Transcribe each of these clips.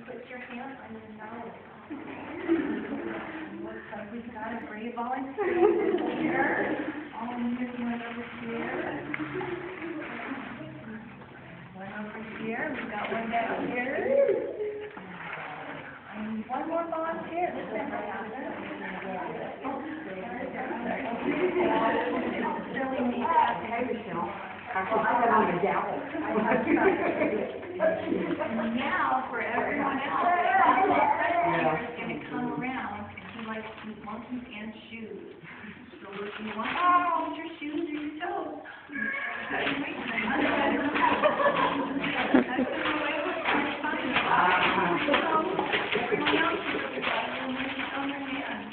put your hand on your nose. Looks like we've got a brave volunteer here. All of you one over here. One over here. We've got one down here. And one more volunteer. This never happened. Silly me. And now, for everyone else, is going to come around. He likes to eat monkeys and shoes. So if you want to eat your shoes or your toes, that's the way to find it. Everyone else is on their hand.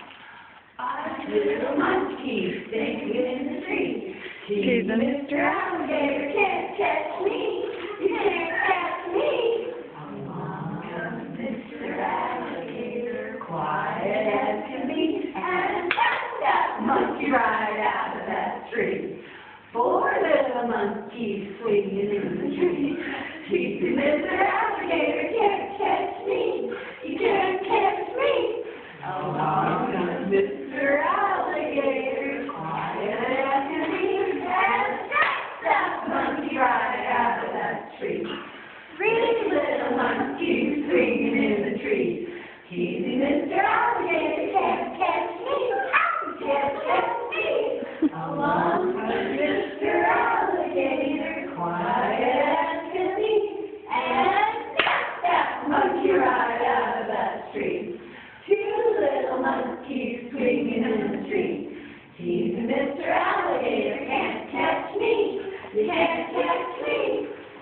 5 little monkeys singing in the tree. He's a Mr. Alligator, can't catch me. You can't catch me. Along comes Mr. Alligator, quiet as can be, and that's that monkey right out of that tree. 4 little monkeys swinging in the tree. He's a Mr. Alligator, can't catch me. You can't catch me. Along comes Mr. Alligator, quiet as can be, and that's that monkey right out of that tree. 3 little monkeys swinging in the tree. Easy, Mr. Alligator, can't catch me. You can't catch me. Along comes Mr. Alligator, quiet as can be, and that's that monkey right out of that tree. 2 little monkeys swinging in the tree. Easy, Mr. Alligator, can't catch me. You can't catch me.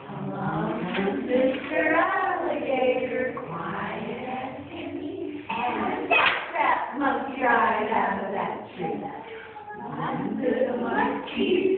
Along comes Mr. Alligator, quiet as can be, and that's that monkey right out of that tree. 1 little monkey